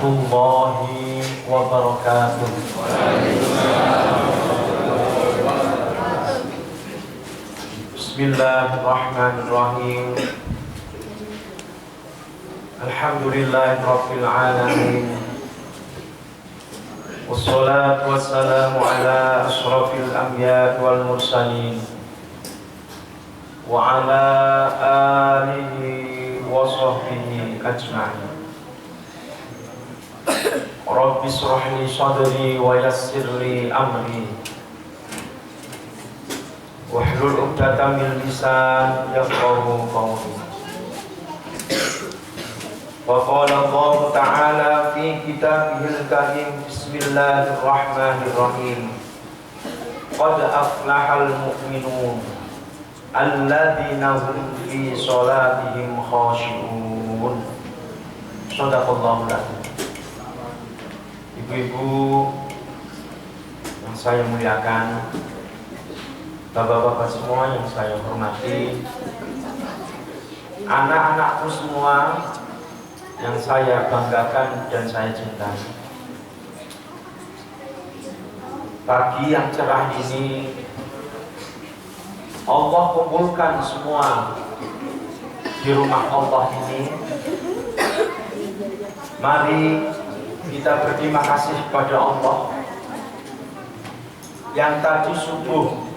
warahmatullahi wabarakatuh. Bismillahirrahmanirrahim. Alhamdulillahirabbil alamin. Wassalatu wassalamu ala asyrafil anbiya wal mursalin wa ala alihi wa sahbihi ajma'in. Rabbi shrah li sadri wa yassir li amri wahlul 'uqdatam min lisan yafqahu qawli. Wa qala Allah ta'ala fi kitabihil karim, bismillahirrahmanirrahim, qad aflahal mu'minun alladzina hum fi sholatihim khashi'un. Shadaqallahul adzim. Ibu-ibu yang saya muliakan, bapak-bapak semua yang saya hormati, anak-anakku semua yang saya banggakan dan saya cintai. Pagi yang cerah ini Allah kumpulkan semua di rumah Allah ini. Mari kita berterima kasih kepada Allah yang tadi subuh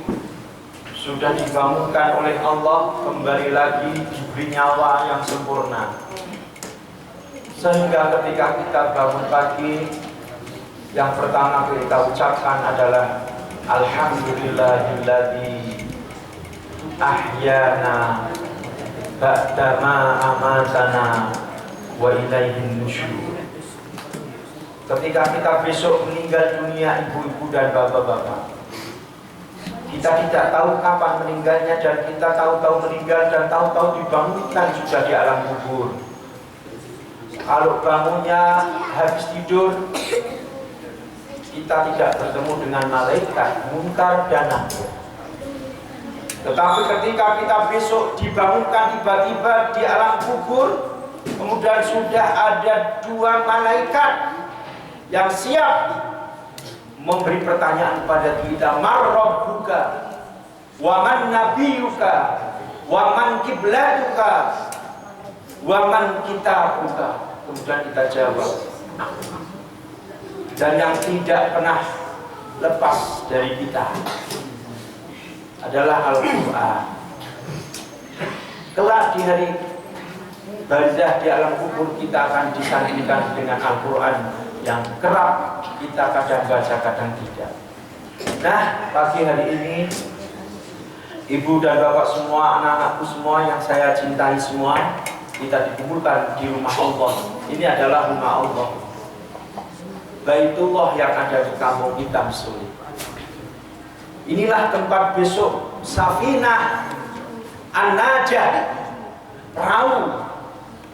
sudah dibangunkan oleh Allah, kembali lagi diberi nyawa yang sempurna, sehingga ketika kita bangun pagi, yang pertama kita ucapkan adalah Alhamdulillahilladzi ahyana ba'dama amatana wa ilaihin nusyur. Ketika kita besok meninggal dunia, ibu-ibu dan bapak-bapak, kita tidak tahu kapan meninggalnya, dan kita tahu-tahu meninggal dan tahu-tahu dibangunkan juga di alam kubur. Kalau bangunnya habis tidur, kita tidak bertemu dengan malaikat munkar dan nakir. Tetapi ketika kita besok dibangunkan tiba-tiba di alam kubur, kemudian sudah ada dua malaikat yang siap memberi pertanyaan kepada kita, man rabbuka wa man nabiyuka wa man kiblatuka wa man kitabuka. Kemudian kita jawab, dan yang tidak pernah lepas dari kita adalah Al-Quran. Kelak di hari barzah di alam kubur, kita akan disandingkan dengan Al-Quran yang kerap kita kadang baca kadang tidak. Nah, pagi hari ini ibu dan bapak semua, anak-anakku semua yang saya cintai semua, kita dikumpulkan di rumah Allah. Ini adalah rumah Allah, Baitullah yang ada di kampung hitam sulit. Inilah tempat besok Safinah An-Najah, perahu.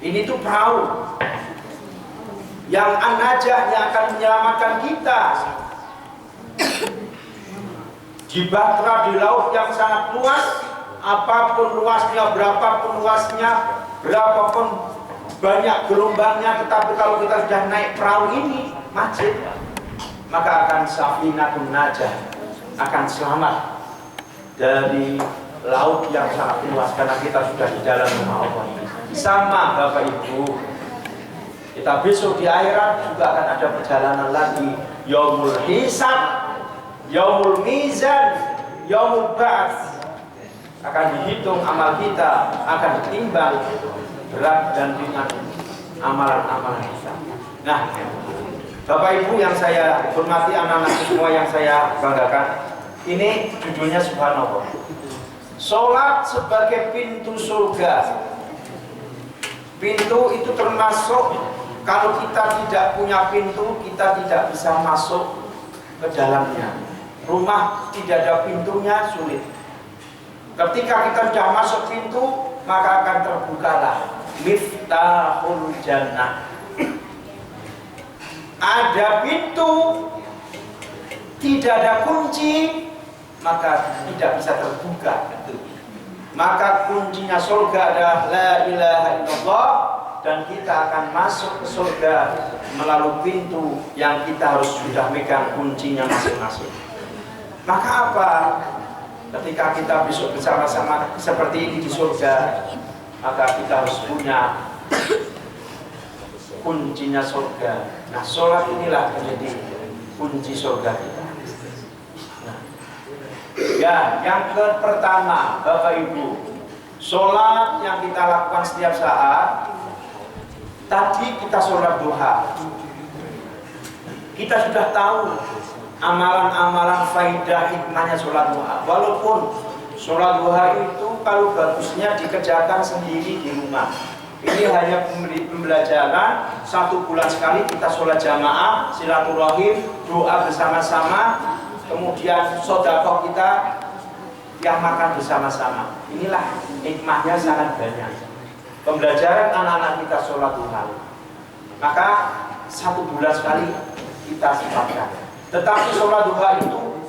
Ini tuh perahu yang An-Najah yang akan menyelamatkan kita di bahtera, di laut yang sangat luas. Apapun luasnya, berapapun luasnya, berapapun banyak gelombangnya, tetapi kalau kita sudah naik perahu ini masjid, maka akan Safinatun Najah, akan selamat dari laut yang sangat luas, karena kita sudah di dalam rumah Allah ini. Sama Bapak Ibu, kita besok di akhirat juga akan ada perjalanan lagi. Yaumul hisab, yaumul mizan, yaumul ba'ats. Akan dihitung amal kita, akan ditimbang berat dan ringan amalan-amalan kita. Nah, Bapak Ibu yang saya hormati, anak-anak semua yang saya banggakan, ini judulnya subhanallah. Sholat sebagai pintu surga. Pintu itu termasuk, kalau kita tidak punya pintu, kita tidak bisa masuk ke dalamnya. Rumah tidak ada pintunya, sulit. Ketika kita sudah masuk pintu, maka akan terbukalah miftahul jannah. Ada pintu, tidak ada kunci, maka tidak bisa terbuka. Maka kuncinya surga adalah la ilaha illallah, dan kita akan masuk ke surga melalui pintu yang kita harus sudah megang kuncinya masing-masing. Maka apa? Ketika kita besok bersama-sama seperti ini di surga, maka kita harus punya kuncinya surga. Nah, sholat inilah menjadi kunci surga kita. Nah, ya, yang pertama, Bapak Ibu, sholat yang kita lakukan setiap saat. Tadi kita sholat duha. Kita sudah tahu amalan-amalan faidah hikmahnya sholat duha. Walaupun sholat duha itu kalau bagusnya dikerjakan sendiri di rumah. Ini hanya pembelajaran 1 bulan sekali kita sholat jamaah, silaturahim, doa bersama-sama, kemudian sedekah kita yang makan bersama-sama. Inilah hikmahnya sangat banyak. Pembelajaran anak-anak kita sholat duha. Maka 1 bulan sekali kita sifatkan. Tetapi sholat duha itu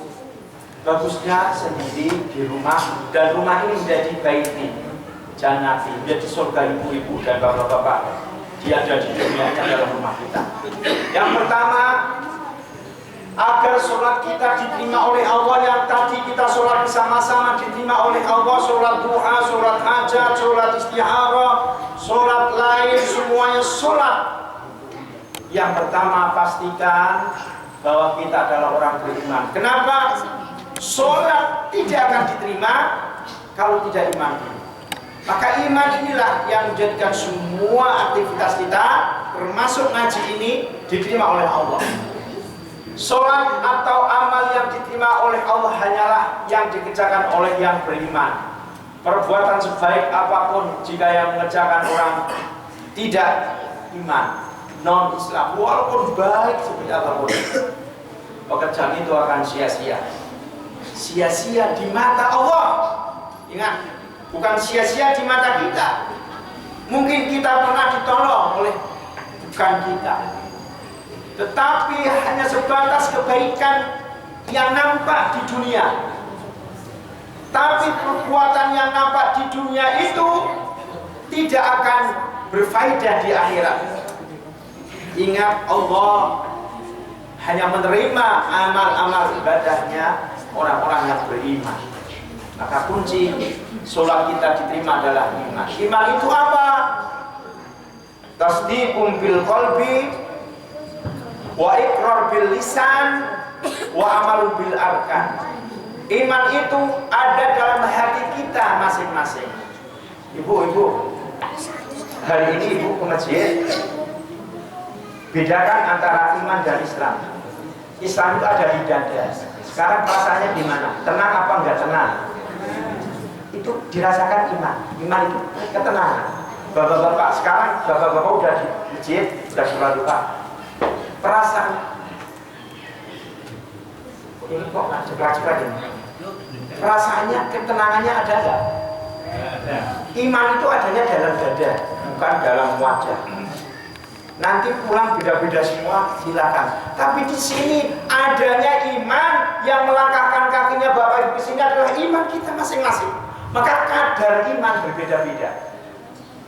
bagusnya sendiri di rumah, dan rumah ini menjadi baiti jannati, menjadi surga ibu-ibu dan bapak-bapak. Dia ada di dunianya dalam rumah kita. Yang pertama, agar sholat kita diterima oleh Allah, yang tadi kita sholat bersama-sama diterima oleh Allah, sholat duha, sholat hajat, sholat istiharah, sholat lain, semuanya sholat. Yang pertama, pastikan bahwa kita adalah orang beriman. Kenapa? Sholat tidak akan diterima kalau tidak iman. Maka iman inilah yang menjadikan semua aktivitas kita, termasuk ngaji ini, diterima oleh Allah. Sholat atau amal yang diterima oleh Allah hanyalah yang dikerjakan oleh yang beriman. Perbuatan sebaik apapun jika yang mengerjakan orang tidak iman, non-Islam, walaupun baik seperti apapun, pekerjaan itu akan sia-sia. Sia-sia di mata Allah. Ingat, bukan sia-sia di mata kita. Mungkin kita pernah ditolong oleh bukan kita, tetapi hanya sebatas kebaikan yang nampak di dunia. Tapi perbuatan yang nampak di dunia itu tidak akan berfaedah di akhirat. Ingat, Allah hanya menerima amal-amal ibadahnya orang-orang yang beriman. Maka kunci sholat kita diterima adalah iman. Iman itu apa? Tasdiqum bil qalbi, wa iqrar bil lisan, wa amalu bil arkan. Iman itu ada dalam hati kita masing-masing. Ibu-ibu, hari ini ibu ke masjid, bedakan antara iman dan Islam. Islam itu ada di dada. Sekarang perasaannya gimana? Tenang apa enggak tenang? Itu dirasakan iman. Iman itu ketenangan. Bapak-bapak, sekarang bapak-bapak udah di masjid, udah sholat duha. Perasaan ini kok nggak cepat-cepat ini? Perasaannya, ketenangannya ada nggak? Iman itu adanya dalam dada, bukan dalam wajah. Nanti pulang beda-beda semua, silakan. Tapi di sini adanya iman yang melangkahkan kakinya Bapak Ibu di sini adalah iman kita masing-masing. Maka kadar iman berbeda-beda.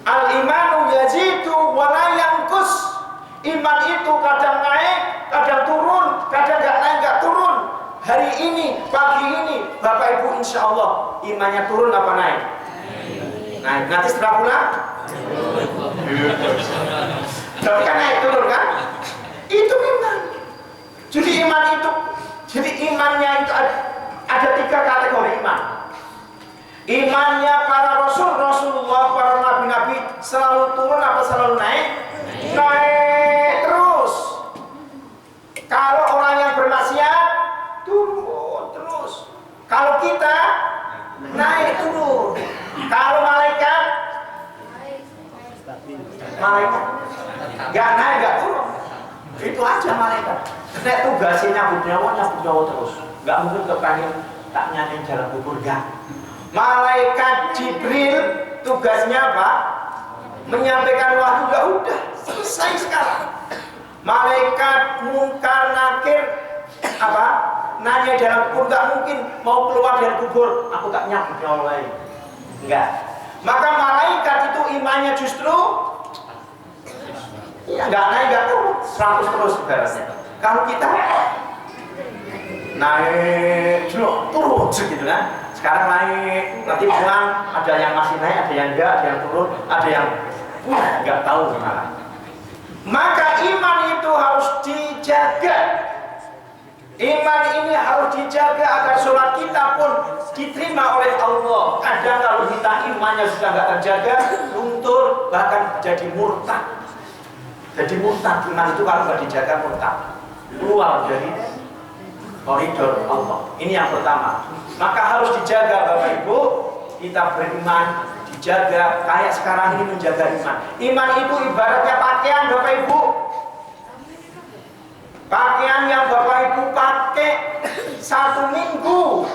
Al-imanu yazidu wa la yanqus. Iman itu kadang naik, kadang turun, kadang nggak naik, nggak turun. Hari ini, pagi ini, Bapak Ibu insya Allah imannya turun apa naik? Naik. Nanti setelah pulang? Tapi kan naik turun kan? Itu iman. Jadi iman itu, jadi imannya itu ada 3 kategori iman. Imannya para Rasulullah, para nabi-nabi selalu turun apa selalu naik? Naik terus. Kalau orang yang bermaksiat turun terus. Kalau kita naik turun. Kalau malaikat nggak naik nggak turun. Itu aja malaikat. Nek tugasnya nyambut nyawa terus. Nggak mungkin kepengen tak nyanyi dalam kubur nggak. Malaikat Jibril tugasnya apa? Menyampaikan wahyu. Ya udah selesai sekarang. Malaikat Munkar Nakir apa? Nanya dalam kubur, nggak mungkin mau keluar dari kubur. Aku tak nyambut nyawa lain. Enggak. Maka malaikat itu imannya justru Ya nggak naik nggak turun, 100 terus ibaratnya. Kalau kita naik dulu turun gitu kan. Sekarang naik, nanti pulang ada yang masih naik, ada yang enggak, ada yang turun, ada yang nggak tahu gimana. Maka iman itu harus dijaga. Iman ini harus dijaga agar sholat kita pun diterima oleh Allah. Kadang kalau kita imannya sudah nggak terjaga, luntur, bahkan jadi murtad. Jadi murtad, iman itu kalau nggak dijaga murtad, keluar dari koridor Allah. Ini yang pertama. Maka harus dijaga Bapak Ibu. Kita beriman, dijaga. Kayak sekarang ini menjaga iman. Iman itu ibaratnya pakaian Bapak Ibu. Pakaian yang Bapak Ibu pakai 1 minggu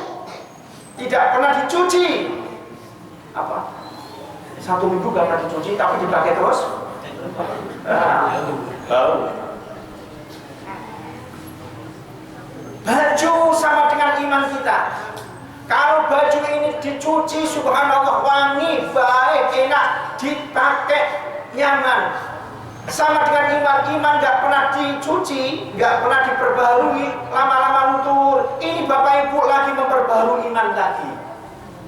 tidak pernah dicuci. Apa? 1 minggu gak pernah dicuci tapi dipakai terus. Bau. Baju sama dengan iman kita. Kalau baju ini dicuci, subhanallah, wangi, baik, enak, dipakai, nyaman. Sama dengan iman, iman gak pernah dicuci, gak pernah diperbarui, lama-lama luntur. Ini Bapak Ibu lagi memperbarui iman lagi.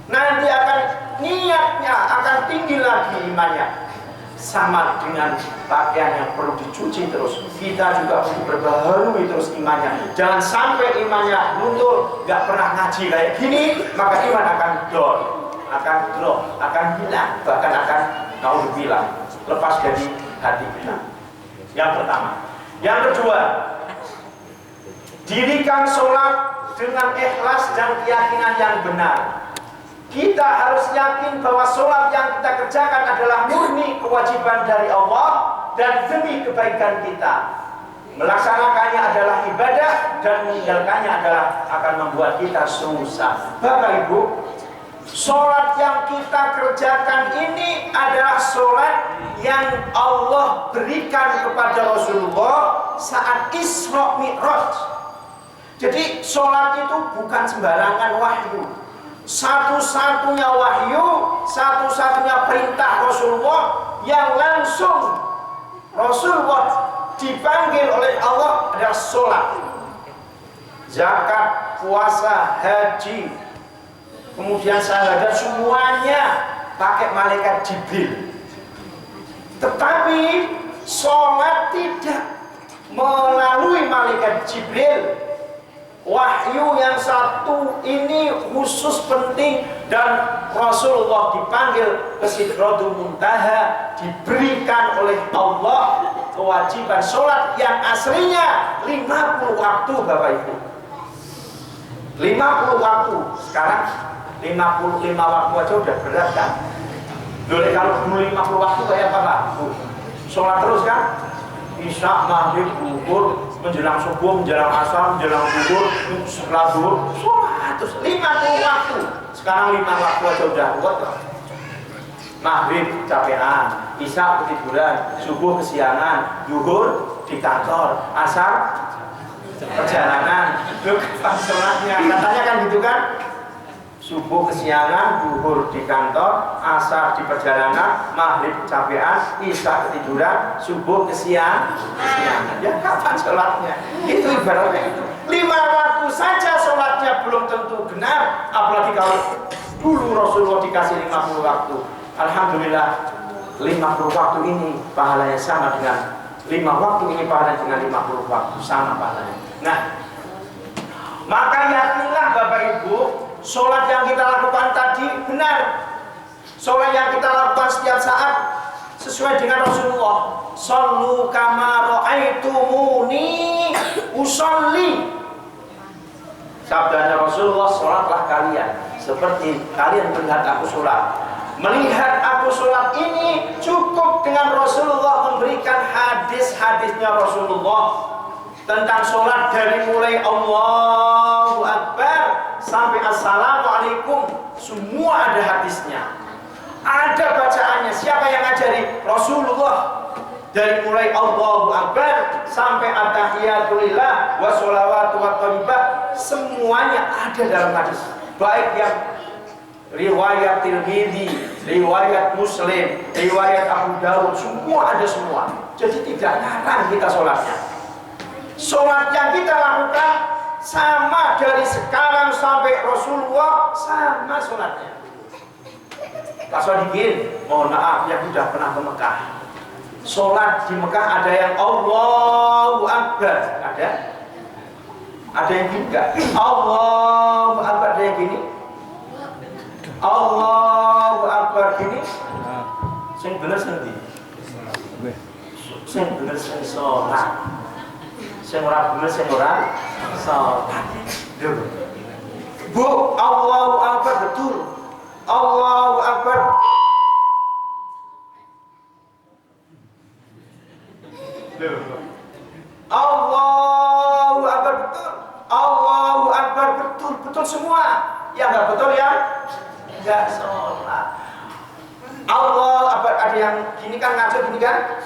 Nanti akan niatnya akan tinggi lagi imannya. Sama dengan pakaian yang perlu dicuci terus, kita juga perlu diperbarui terus imannya. Jangan sampai imannya luntur, gak pernah ngaji kayak gini, maka iman akan down, akan drop, akan hilang, bahkan akan naudzubillah, lepas dari hati kita. Yang pertama. Yang kedua, dirikan sholat dengan ikhlas dan keyakinan yang benar. Kita harus yakin bahwa sholat yang kita kerjakan adalah murni kewajiban dari Allah dan demi kebaikan kita. Melaksanakannya adalah ibadah dan meninggalkannya adalah akan membuat kita susah. Bapak Ibu, sholat yang kita kerjakan ini adalah sholat yang Allah berikan kepada Rasulullah saat Isra Mi'raj. Jadi sholat itu bukan sembarangan wahyu. Satu-satunya wahyu, satu-satunya perintah Rasulullah yang langsung Rasulullah dipanggil oleh Allah adalah sholat, zakat, puasa, haji, kemudian syahadat, semuanya pakai malaikat Jibril. Tetapi sholat tidak melalui malaikat Jibril. Wahyu yang satu ini khusus penting dan Rasulullah dipanggil ke Sidratul Muntaha, diberikan oleh Allah kewajiban sholat yang aslinya 50 waktu Bapak Ibu. 50 waktu, sekarang 55 waktu aja udah berat kan? Dulu kalau dulu 50 waktu kayak apa Pak? Sholat terus kan? Isya, maghrib, zuhur, menjelang subuh, menjelang asar, menjelang zuhur, setelah zuhur, sholat terus 50 waktu. Sekarang 5 waktu aja udah kuat kan? Maghrib capean, isya ketiduran, subuh kesiangan, zuhur di kantor, asar perjalanan. Loh, kapan sholatnya? Katanya kan gitu kan? Subuh kesiangan, zuhur di kantor, asar di perjalanan, maghrib capean, isya ketiduran, subuh kesiangan. Ya kapan sholatnya? Itu ibaratnya itu. 5 waktu saja sholatnya belum tentu benar, apalagi kalau dulu Rasulullah dikasih 50 waktu. Alhamdulillah 50 waktu ini pahalanya sama dengan 5 waktu ini pahalanya dengan 50 waktu, sama pahalanya. Nah, maka yakinlah Bapak Ibu, sholat yang kita lakukan tadi benar. Sholat yang kita lakukan setiap saat sesuai dengan Rasulullah. Shollu kama ra'aitumuni usolli. Sabdanya Rasulullah, sholatlah kalian seperti kalian melihat aku sholat. Melihat aku sholat ini cukup dengan Rasulullah memberikan hadis-hadisnya Rasulullah tentang sholat dari mulai Allahu Akbar sampai Assalamualaikum, semua ada hadisnya, ada bacaannya. Siapa yang ngajari? Rasulullah. Dari mulai Allahu Akbar sampai At-Tahiyatulillah wa sholawatu wa thayyibah, semuanya ada dalam hadis. Baik yang riwayat Tirmidzi, riwayat Muslim, riwayat Abu Dawud, semua ada semua. Jadi tidak ngarang kita sholatnya. Sholat yang kita lakukan sama dari sekarang sampai Rasulullah, sama sholatnya. Pak Sodikin, mohon maaf yang sudah pernah ke Mekah. Sholat di Mekah ada yang Allahu Akbar, ada yang gini enggak? Allahu Akbar, ada yang gini? Allahu Akbar gini? Sing bener sing ndi? Sing bener sing sholat. Sing ora bener sing ora sholat. Bu, Allahu Akbar betul. Allahu Akbar. Allahu Akbar betul. Allahu Akbar betul. Betul semua. Yang enggak betul ya enggak sholat. Allahu Akbar, ada yang gini kan, ngaco gini kan?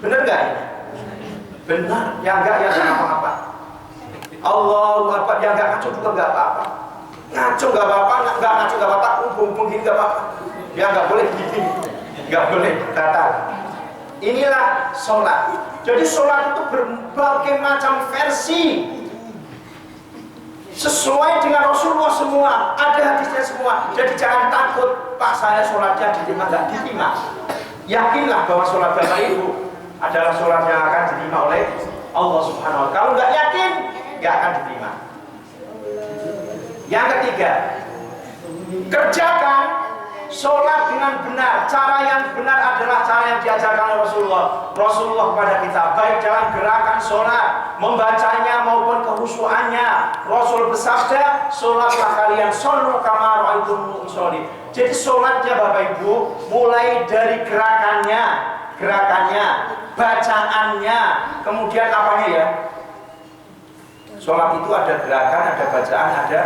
Bener enggak? Benar. Yang enggak ya enggak apa-apa. Allahu Akbar, yang enggak ngaco juga enggak apa-apa. Ngaco enggak apa-apa, enggak ngaco enggak apa-apa, umpung gini enggak apa-apa. Ya enggak boleh gini. Enggak boleh batal. Inilah sholat. Jadi sholat itu berbagai macam versi, sesuai dengan Rasulullah semua, ada hadisnya semua. Jadi jangan takut, Pak saya sholatnya diterima enggak diterima. Yakinlah bahwa sholat Bapak Ibu adalah sholat yang akan diterima oleh Allah Subhanahu wa Ta'ala. Kalau enggak yakin, enggak akan diterima. Yang ketiga, kerjakan sholat dengan benar. Cara yang benar adalah cara yang diajarkan oleh Rasulullah kepada kita, baik dalam gerakan sholat, membacanya maupun kehusuannya. Rasul bersabda, sholatlah kalian shollu kama ra'aitumuni usolli. Jadi sholatnya Bapak Ibu mulai dari gerakannya, bacaannya, kemudian apanya ya? Sholat itu ada gerakan, ada bacaan, ada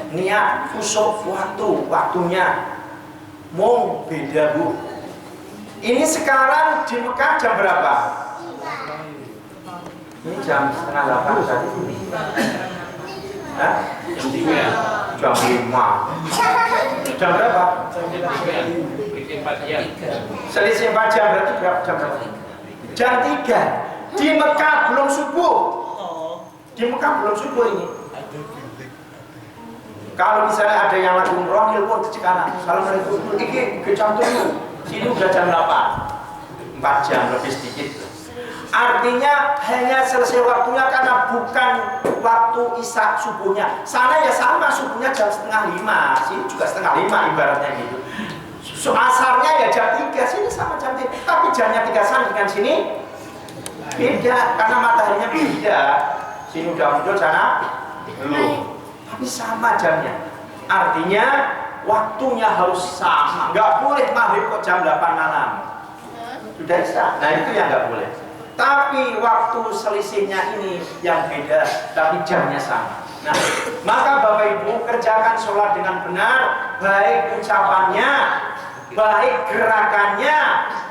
niat, khusyuk, waktunya. Mau beda Bu. Ini sekarang di Mekah jam berapa? Ini jam 7:30 tadi. Hah? Jam 5. Jam berapa? Selisih 4 jam, berarti berapa jam? Jam 3. Di Mekah belum subuh. Di Mekah belum subuh ini. Kalau misalnya ada yang lagi umroh, telepon ke kanan. Assalamualaikum. Ini ke jam 7. Sini udah jam 8. 4 jam lebih sedikit. Artinya hanya selesai waktunya karena bukan waktu isya subuhnya. Sana ya sama, subuhnya jam 4:30. Sini juga 4:30 ibaratnya gitu. Asarnya ya jam 3, sini sama jam 3. Tapi jamnya 3 sama dengan sini beda karena mataharinya beda. Sini udah muncul, sana belum. Tapi sama jamnya. Artinya waktunya harus sama. Nggak boleh maghrib kok jam 8 malam. Sudah bisa. Nah itu yang nggak boleh. Tapi waktu selisihnya ini yang beda, tapi jamnya sama. Nah, maka Bapak Ibu kerjakan sholat dengan benar, baik ucapannya, baik gerakannya,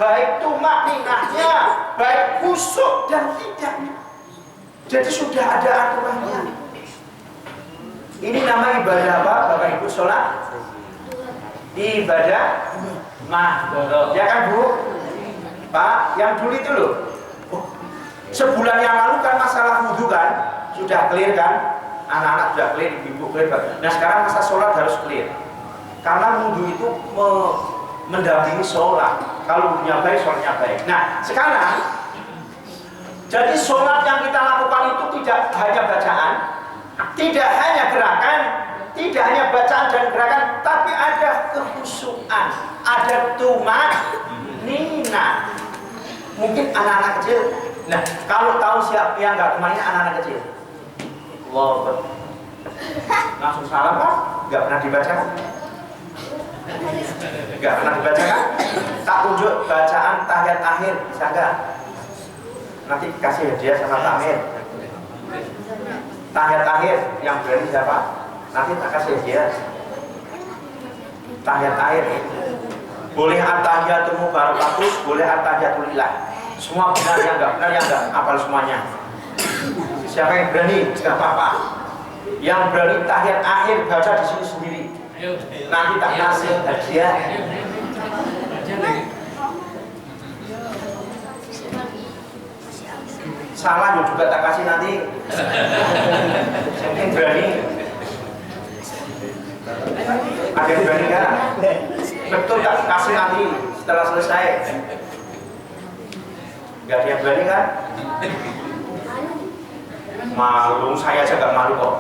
baik tumakninahnya, baik khusyuk dan tidaknya. Jadi sudah ada aturannya. Ini nama ibadah apa Bapak Ibu? Sholat ibadah mahdoh. Ya kan Bu? Pak, yang dulu itu loh, sebulan yang lalu kan masalah wudhu kan sudah clear kan? Anak-anak sudah clear, ibu clear. Nah sekarang masa sholat harus clear. Karena wudhu itu mendampingi sholat. Kalau wudhunya baik, sholatnya baik. Nah sekarang, jadi sholat yang kita lakukan itu tidak hanya bacaan, tidak hanya gerakan, tidak hanya bacaan dan gerakan, tapi ada kekhusyuan, ada tumakninah. Mungkin anak-anak kecil. Nah, kalau tahu siapa yang nggak kemarin anak-anak kecil, wow, langsung salam Pak, nggak pernah dibacakan, nggak pernah dibacakan. Tak tunjuk bacaan tahiyat akhir, bisa nggak? Nanti kasih hadiah sama Tamir. Tahiyat akhir yang berani siapa? Nanti tak kasih hadiah. Tahiyat akhir. Boleh at-tahiyatul mubarakatus, boleh at-tahiyatul lillah. Semua benar, yang enggak benar, yang enggak hafal semuanya. Siapa yang berani? Enggak apa-apa. Yang berani tahiyat akhir baca di sini sendiri. Nanti tak kasih hadiah. Salah juga tak kasih nanti. Mungkin berani. Ada yang berani kan? Betul tak kasih nanti setelah selesai. Gak ada yang berani kan? Malu, saya aja gak malu kok.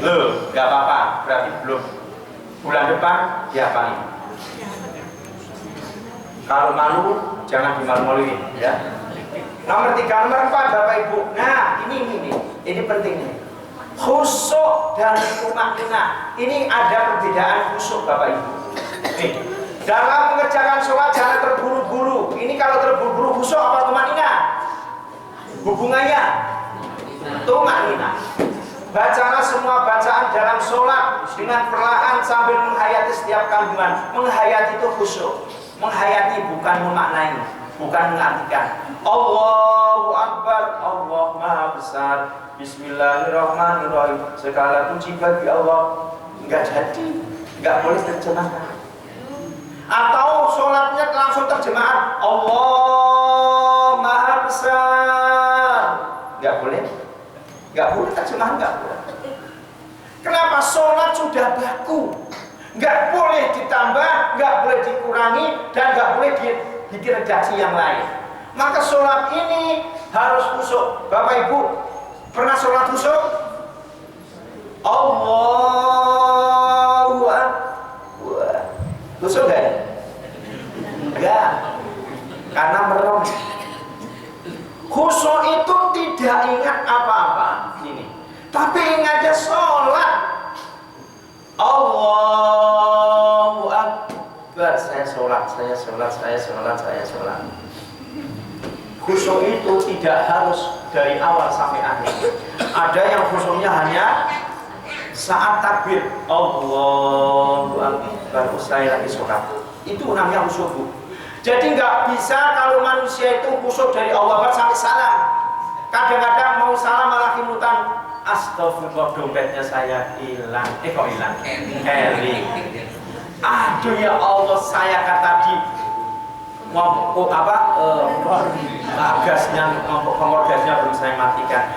Loh, gak apa-apa, berarti belum. Bulan depan, ya paling. Kalau malu, jangan dimalu-maluin, ya. Nomor 3, nomor 4, Bapak Ibu. Nah, ini pentingnya. Khusyuk dan tumaninah. Ini ada perbedaan khusyuk, Bapak Ibu. Nih, dalam mengerjakan sholat jangan terburu-buru. Ini kalau terburu-buru khusyuk apa tumaninah? Hubungannya tumaninah. Bacalah semua bacaan dalam sholat dengan perlahan sambil menghayati setiap kandungan. Menghayati itu khusyuk. Menghayati bukan memaknai, bukan mengartikan. Allahu Akbar, Allah Maha Besar. Bismillahirrahmanirrahim. Segala puji bagi Allah. Enggak jadi, enggak boleh terjemahkan. Atau sholatnya langsung terjemahan Allah Maha Besar. Enggak boleh. Enggak boleh terjemahan, enggak boleh. Kenapa? Sholat sudah baku. Enggak boleh ditambah, enggak boleh dikurangi, dan enggak boleh bikin redaksi yang lain. Maka sholat ini harus khusyuk. Bapak Ibu pernah sholat khusyuk? Allahu Akbar. Khusyuk enggak? Enggak. Karena merem. Khusyuk itu tidak ingat apa-apa. Ini. Tapi ingatnya sholat. Allahu Akbar. Saya sholat. Khusyuk itu tidak harus dari awal sampai akhir. Ada yang khusyuknya hanya saat takbir Allahu Akbar, saya lagi sholat. Itu namanya khusyuk, Bu. Jadi nggak bisa kalau manusia itu khusyuk dari Allah Akbar sampai salam. Kadang-kadang mau salam malah kimutan, astagfirullah, dompetnya saya hilang. Kok hilang? Eling. Aduh ya Allah, saya kata tadi kompor gasnya belum saya matikan.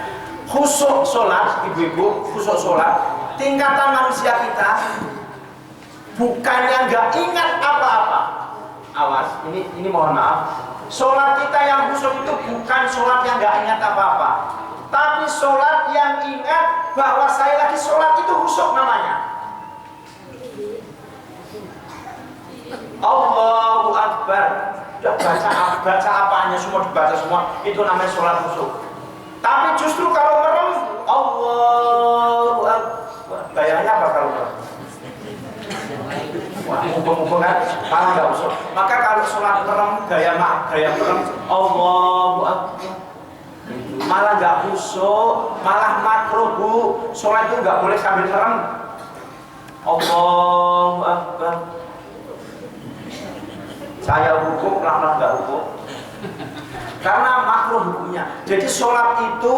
Khusyuk sholat, ibu-ibu, khusyuk sholat tingkatan manusia kita bukannya nggak ingat apa-apa. Awas, ini mohon maaf. Sholat kita yang khusyuk itu bukan sholat yang nggak ingat apa-apa, tapi sholat yang ingat bahwa saya lagi sholat, itu khusyuk namanya. Allahu Akbar. Sudah baca apanya semua dibaca semua, itu namanya sholat khusyuk. Tapi justru kalau merem, Allahu Akbar. Bayangnya apa kalau merem? Wah, mumpung kan malah nggak khusyuk. Maka kalau sholat merem, gaya merem, Allahu Akbar, malah nggak khusyuk, malah makruh, Bu. Sholat itu nggak boleh sambil merem. Allahu Akbar. Saya hukum, lama nggak hukum, karena makruh hukumnya. Jadi sholat itu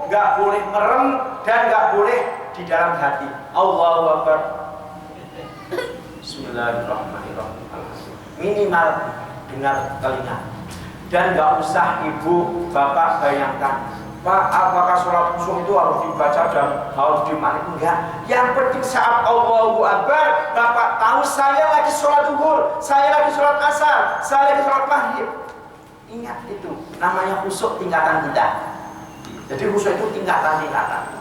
nggak boleh merem dan nggak boleh di dalam hati. Allahu Akbar. Bismillahirrahmanirrahim. Minimal dengar telinga. Dan nggak usah ibu, bapak bayangkan, Pak, apakah sholat khusyuk itu harus dibaca dan harus dimaknai? Enggak. Yang penting saat Allahu Akbar, Bapak tahu saya lagi sholat zuhur, saya lagi sholat asar, saya lagi sholat maghrib. Ingat itu, namanya khusyuk tingkatan kita. Jadi khusyuk itu tingkatan-tingkatan.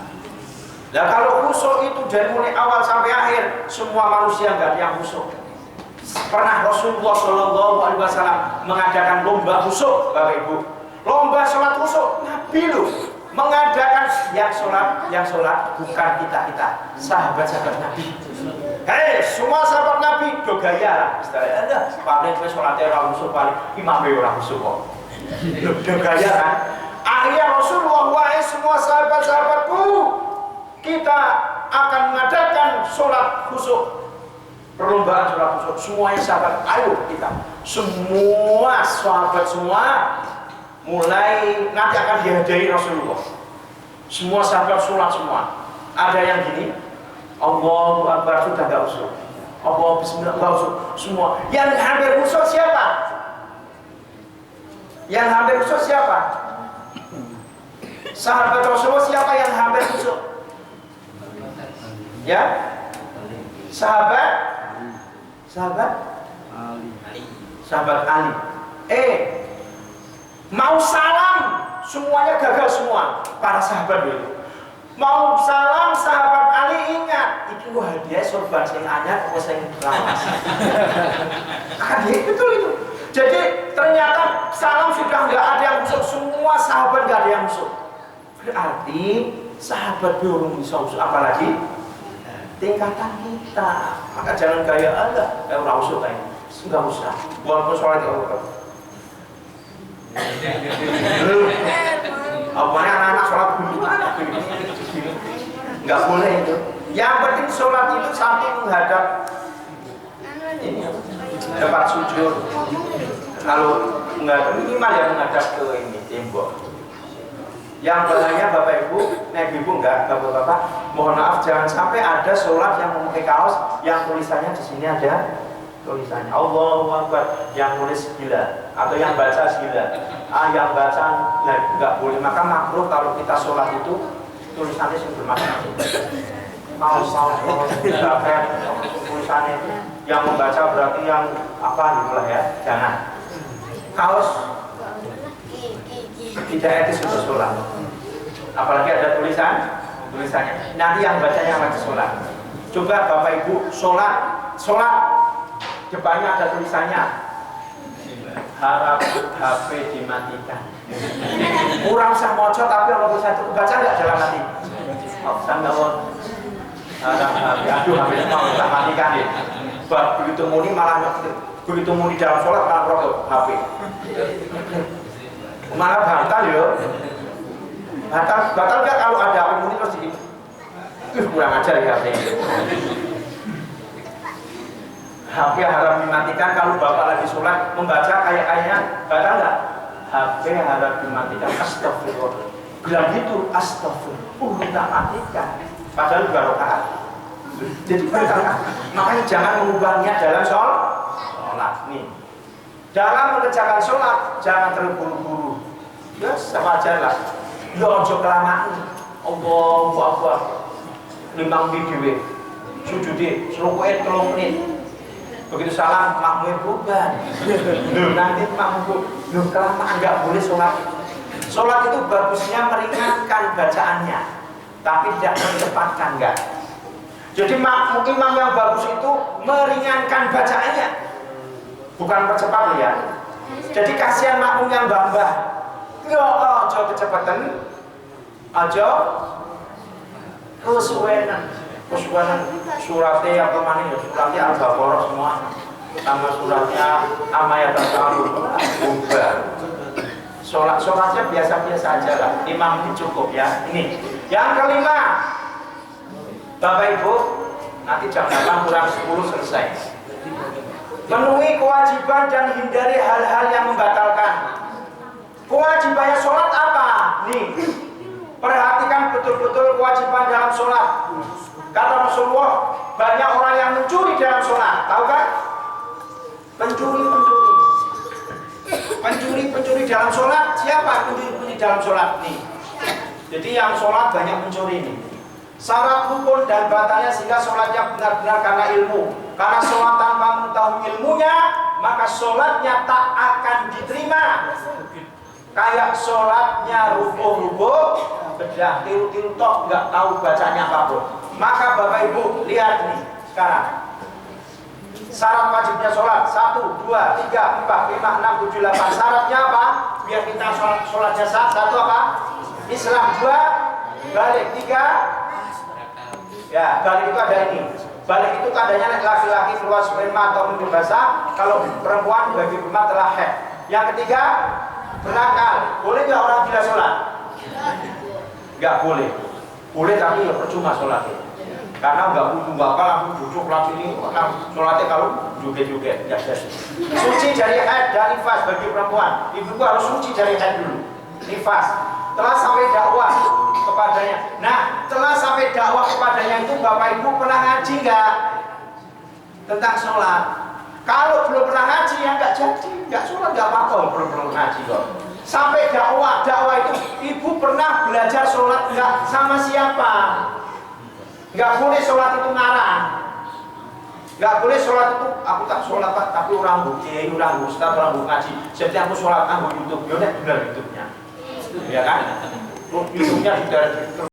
Nah kalau khusyuk itu dari mulai awal sampai akhir, semua manusia nggak ada yang khusyuk. Pernah Rasulullah SAW mengadakan lomba khusyuk, Bapak Ibu. Lomba sholat khusyuk, Nabi loh mengadakan yang sholat bukan kita sahabat-sahabat Nabi. Hei, semua sahabat Nabi do gaya lah, istilahnya. Ada paling sholatnya orang khusyuk, paling imamnya orang khusyuk kok. Do gaya kan? Akhirnya Rasulullah, wahai semua sahabat-sahabatku, kita akan mengadakan sholat khusyuk, perlombaan sholat khusyuk. Semuanya sahabat, ayo kita. Semua sahabat semua. Mulai nanti akan dihadiahi Rasulullah. Semua sahabat sholat semua. Ada yang gini, Allahu Akbar sudah nggak usuk. Allah Bismillah nggak usuk. Semua. Yang hampir usuk siapa? Yang hampir usuk siapa? Sahabat Rasulullah siapa yang hampir usuk? Ya? Sahabat Ali. Mau salam semuanya gagal semua para sahabat itu. Mau salam sahabat Ali ingat itu hadiah sorban sing anyar apa sing lawas. Betul itu. Jadi ternyata salam sudah nggak ada yang usuk, semua sahabat nggak ada yang usuk. Berarti sahabat belum bisa usuk, apalagi tingkatan kita. Maka jangan gaya ada kayak orang usuk kayak nggak usah. Walaupun sholat apanya anak-anak sholat dulu nggak boleh itu. Yang penting sholat itu sampai menghadap ini tempat sujud. Kalau menghadap minimal ya menghadap ke ini tembok. Yang bahaya Bapak Ibu, Ibu enggak, Bapak-bapak, mohon maaf jangan sampai ada sholat yang memakai kaos yang tulisannya di sini ada tulisannya Allahu Akbar, yang nulis gila atau yang baca gila. Yang baca enggak boleh, maka makruh kalau kita sholat itu tulisannya yang bermakna. Kaos tulisannya itu yang membaca berarti yang apa gitu lah ya, jangan. Kaos tidak etis untuk sholat, apalagi ada tulisannya. Nanti yang bacanya lagi sholat. Coba Bapak Ibu sholat depannya ada tulisannya harap HP dimatikan. Kurang usah moco tapi kalau bisa baca nggak dalam hati. Sampai harap HP, aduh HP mau kita matikan ya. Begitu muni malah begitu muni dalam sholat malah rokok HP. Malah batal ya. Batal nggak kalau ada apa muni terus di kurang ajar ya HP. HP harap dimatikan kalau Bapak lagi sholat membaca kayaknya batal nggak? HP harap dimatikan. Astagfirullah. Bilang gitu astagfirullah. Kita matikan. Padahal juga rakaat. Jadi batal kan? Makanya jangan mengubahnya dalam sholat. Nih. Dalam mengerjakan sholat jangan terburu-buru. Ya sama aja lah. Ya ojo kelamaan. Allahu Akbar. 5 menit dhewe. Sujudi rukuke 3 menit. Begitu salam makmum berubah. Nanti makmum kelamaan nggak boleh sholat. Sholat itu bagusnya meringankan bacaannya, tapi tidak mencepatkan enggak. Jadi imam yang bagus itu meringankan bacaannya, bukan percepat ya. Jadi kasihan makmum yang mbah-mbah. Yo aja kecepatan, aja kesuwenan suratnya apa mana ya, suratnya Al-Baqarah semua sama suratnya Amayat al-Qur'an bubar. Sholatnya biasa-biasa aja lah, imam ini cukup ya. Ini yang kelima, Bapak Ibu nanti jam 8 kurang 10 selesai. Penuhi kewajiban dan hindari hal-hal yang membatalkan. Kewajibannya sholat apa? Nih, perhatikan betul-betul kewajiban dalam sholat. Kata Rasulullah, banyak orang yang mencuri dalam sholat, tahu kan? Pencuri dalam sholat, siapa pencuri dalam sholat? Nih, jadi yang sholat banyak mencuri nih. Syarat rukun dan batalnya sehingga sholatnya benar-benar karena ilmu. Karena sholat tanpa mengetahui ilmunya, maka sholatnya tak akan diterima. Kayak sholatnya rubuh-rubuh, bedah tiru-tiru tok, nggak tahu bacanya apapun. Maka Bapak Ibu lihat nih sekarang syarat wajibnya sholat 1, 2, 3, 4, 5, 6, 7, 8. Syaratnya apa? Biar kita sholatnya sah. 1 apa? Islam. 2 balik. 3 ya balik itu ada ini. Balik itu tandanya laki-laki keluar sperma atau mimpi basah. Kalau perempuan bagi rumah telah haid. Yang ketiga berakal. Boleh nggak orang gila sholat? Nggak boleh. Boleh tapi ya percuma sholatnya. Karena nggak butuh bakal langsung duduk langsung ini sholatnya kalau joget-joget nggak jadi. Suci dari haid dan nifas bagi perempuan. Ibu harus suci dari haid dulu, nifas. telah sampai dakwah kepadanya. Nah, telah sampai dakwah kepadanya itu Bapak Ibu pernah ngaji nggak tentang sholat? Kalau belum pernah ngaji ya nggak jadi, nggak sholat nggak apa-apa, belum pernah ngaji kok. Sampai dakwah itu ibu pernah belajar sholat nggak sama siapa? Nggak boleh sholat itu ngarang, nggak boleh sholat itu aku tak sholat Pak, tapi orang bukti, orang ustaz, orang ngaji. Setiap aku sholat aku YouTube, yaudah benar YouTube-nya, ya kan? YouTube-nya